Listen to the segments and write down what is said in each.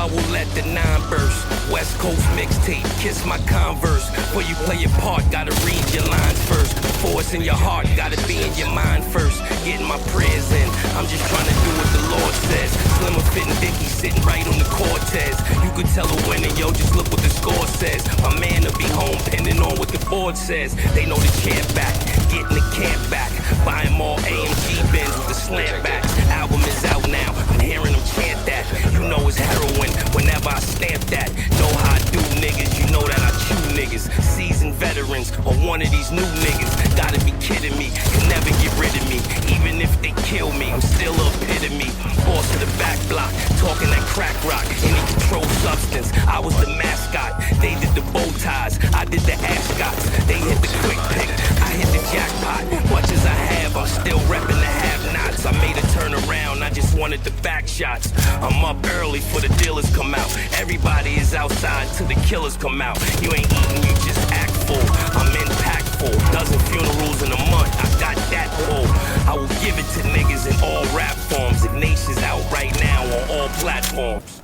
will let the 9 burst. West Coast mixtape, kiss my Converse. Before you play your part, gotta read your lines first. Before it's in your heart, gotta be in your mind first. Getting my prayers in, I'm just trying to do what the Lord says. Slimmer fitting Dickie sitting right on the Cortez. You could tell a winner, yo, just look what the score says. My man will be home, pending on what the board says. They know the champ back, getting the camp back. Buying more AMG bins with the slant back. Album is out now, I'm hearing them chant that. You know it's heroin whenever I stamp that. Know how I do niggas, you know that I chew niggas. Seasoned veterans or one of these new niggas. Gotta be kidding me, can never get rid of me. Even if they kill me, I'm still a epitome. Boss of the back block, talking that crack rock. Any controlled substance, I was the mascot. They did the bow ties, I did the ascots. They hit the quick pick, I hit the jackpot. Much as I have, I'm still repping the have-nots. I made a turn around, I just wanted the back shots. I'm up early for the dealers come out. Everybody is outside till the killers come out. You ain't eating, you just act full. I'm impactful, dozen funerals in a month. I got that pull. I will give it to niggas in all rap forms. Ignatius out right now on all platforms.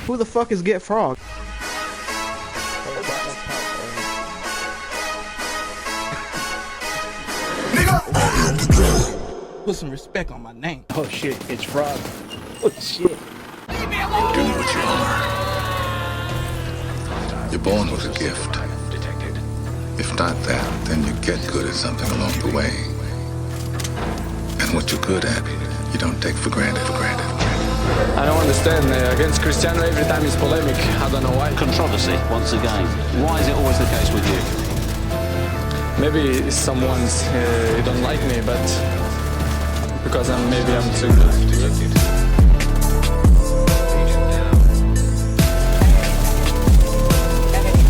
Who the fuck is Get Frog? Put some respect on my name. Oh shit, it's Frog. Oh shit. Do what you are. You're born with a gift. If not that, then you get good at something along the way. And what you're good at, you don't take for granted. I don't understand. Against Cristiano every time it's polemic. I don't know why. Controversy, once again. Why is it always the case with you? Maybe someone's don't like me, but because maybe I'm too good.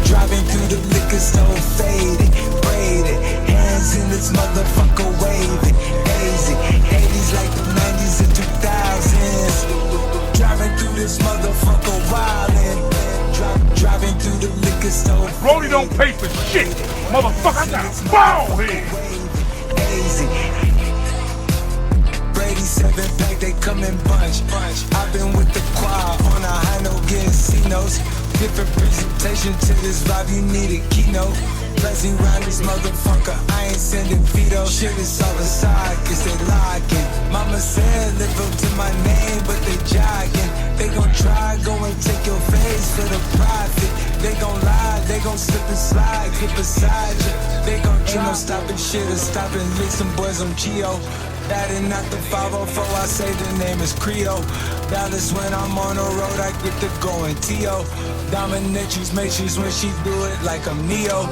Driving through the liquor store, faded, braided, hands in this motherfucker waving, hazy, 80s like the 90s and 2000s. Driving through this motherfucker wildin', driving through the liquor store. Brody don't pay for shit, motherfucker. I got a ball here. Hazy. Brady 7-pack, they come in bunch. I've been with the choir on a high note, getting C-notes. Different presentation to this vibe, you need a keynote. Pressing round this motherfucker, I ain't sending veto. Shit is all aside, cause they locking. Mama said live up to my name, but they jogging. They gon' try, go and take your face for the profit. They gon' lie, they gon' slip and slide, get beside you. They gon' try, ain't no stopping shit or stopping. Lick some boys on Geo. That is not the 504, I say the name is Creole. Dallas when I'm on the road, I get to going T.O. Dominatrix matrix when she do it like I'm Neo.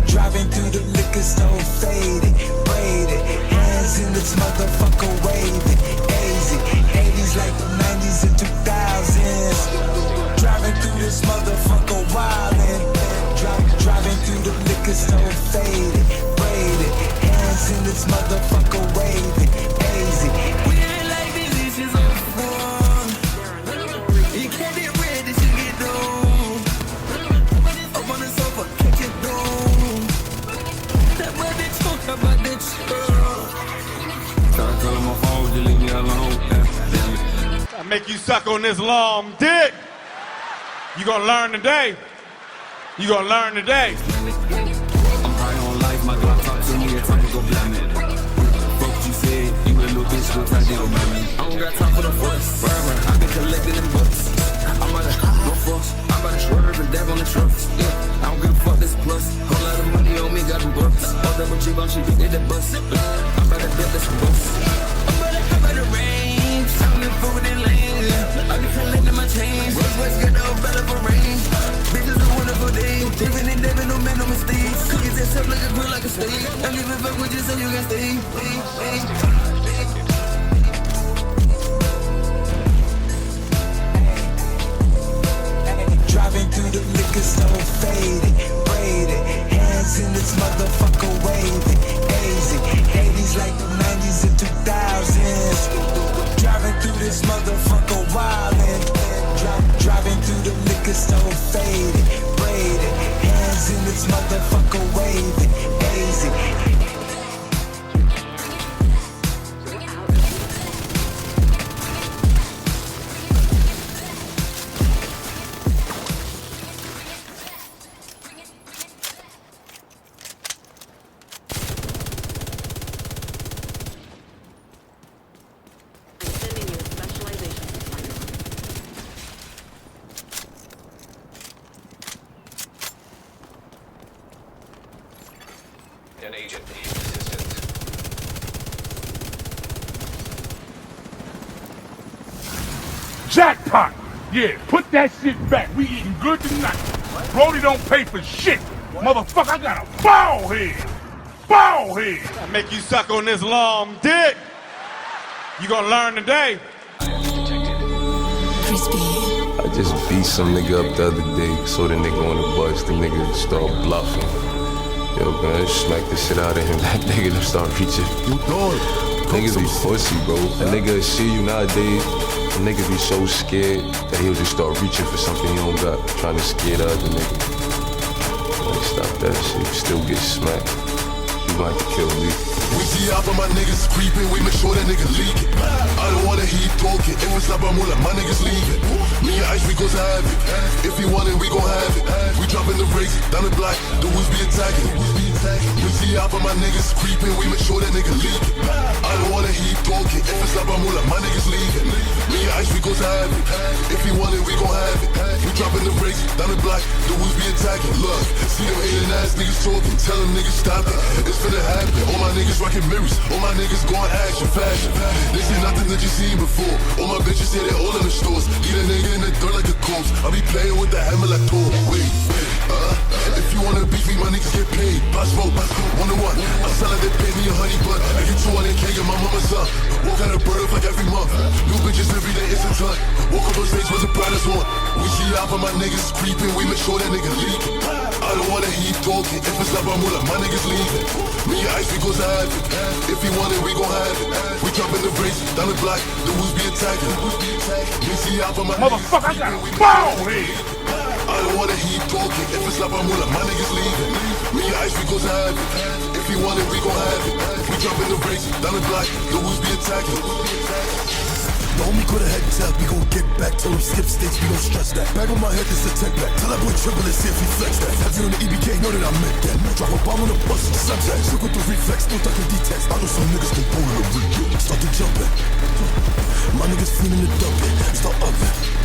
Driving through the liquor store, faded, braided, hands in this motherfucker waving, hazy, 80s like the 90s and 2000s. Driving through this motherfucker wildin', driving through the liquor store, faded, braided, hands in this motherfucker waving, hazy. We ain't like these issues on the floor. You can't get red, this shit get down. Up on the sofa, catch it down. That boy they talk about that shit. Start calling my phone, just leave me alone. I make you suck on this long dick. You gonna learn today. You gonna learn today. I'm high on life, my God talk to me and time to go blind it. Fuck what you said, you a little bitch, go try to deal, man. I don't got time for the fuss. Barber, I been collecting them bucks. I'm about to go fuss. I'm about to swerve and dab on the trucks. Yeah, I don't give a fuck this plus. Whole lot of money on me, got them bucks. All double G on she get the bus. I'm about to build this bus. I'm about to range. I'm in food and lane. I be collecting my chains. West get the better for range. Bitches a wonderful day. Even in Devin, no man, no mistakes. Cookies that tough like a grill, like a steak. I'm giving fuck with you so you can stay. Driving through the liquor store, faded, braided, An agent needs assistance. Jackpot! Yeah, put that shit back. We eating good tonight. Brody don't pay for shit. Motherfucker, I got a ball head. Ball head. I make you suck on this long dick. You gonna learn today. I just beat some nigga up the other day, saw the nigga on the bus, the nigga start bluffing. Yo, man, smack the shit out of him. That nigga just start reaching. You doing? Niggas be pussy, bro. A nigga see you nowadays, a nigga be so scared that he'll just start reaching for something he don't got, trying to scare the other nigga. Man, stop that shit, you still get smacked. You might have to kill me. We see out of my niggas creeping, we make sure that nigga leaking. I don't wanna hear you talking, if it's like I'm all my niggas leaving. Me and Ice, we gon' have it. If he want it, we gon' have it. We dropping the race, down the block, the woods be attacking. We see out of my niggas creeping, we make sure that nigga leaking. I don't wanna hear you talking, if it's like I'm all my niggas leaving. Me and Ice, we gon' have it. If he want it, we gon' have it. We dropping the race, down the block, the woods be attacking. Look, see them hating ass niggas talking, tell them niggas stop it. It's finna happen, all my niggas rockin' mirrors, all my niggas going action, fashion. This ain't nothing that you seen before. All my bitches say they all in the stores. Eat a nigga in the dirt like a corpse. I be playing with the hammer like Thor. Wait, if you wanna beef me, my niggas get paid. Passport, 101. I sell it, they pay me a honey, but if you 200K, get my mama's up. Walk out a bird up like every month. New bitches every day, it's a ton. Walk up on stage with the brightest one. We see out of my niggas creeping, we make sure that nigga leaking. I don't wanna hear you talking, if it's like I'm all my niggas leaving. Me and Ice, we gon' have it. If he want it, we gon' have it. We dropping the race, down the block, the woods be attacking. We see out of my motherfucker, I got a ball head. I don't wanna hear you talking, if it's like I'm all my niggas leaving. Me and Ice, we gon' have it. If he want it, we gon' have it. We dropping the race, down the block, the woods be attacking. The homie could have head tap, we gon' get back. Tell him skip states, we gon' stretch that. Bag on my head, this a tech back. Tell that boy triple and see if he flex that. Have you on the EBK, know that I meant that. Drop a bomb on the bus, subject. Shook with the reflex, still talking details. I know some niggas can pull it a real. Start to jumping. My niggas feeling the dumping. Start upping.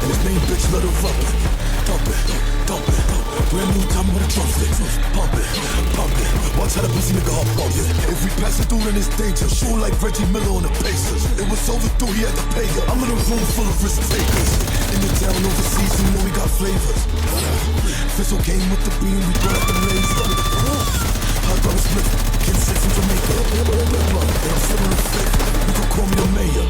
And his main bitch let her rub it. Dump it, dump it. Brand new time with a drumstick. Pump it, pump it. Watch how the pussy nigga hop on it. If we pass it through, then it's danger. Sure like Reggie Miller on the Pacers. It was overdue, he had to pay her. I'm in a room full of risk takers. In the town overseas, you know we got flavors. Fizzle came with the beam, we brought up the laser. Hot dog split, kid safe from Jamaica. And I'm feeling the fake. You can call me the mayor.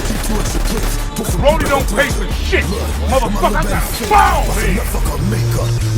Keep 2 extra clicks. Brody don't pay for shit. Motherfucker, I got a ball head.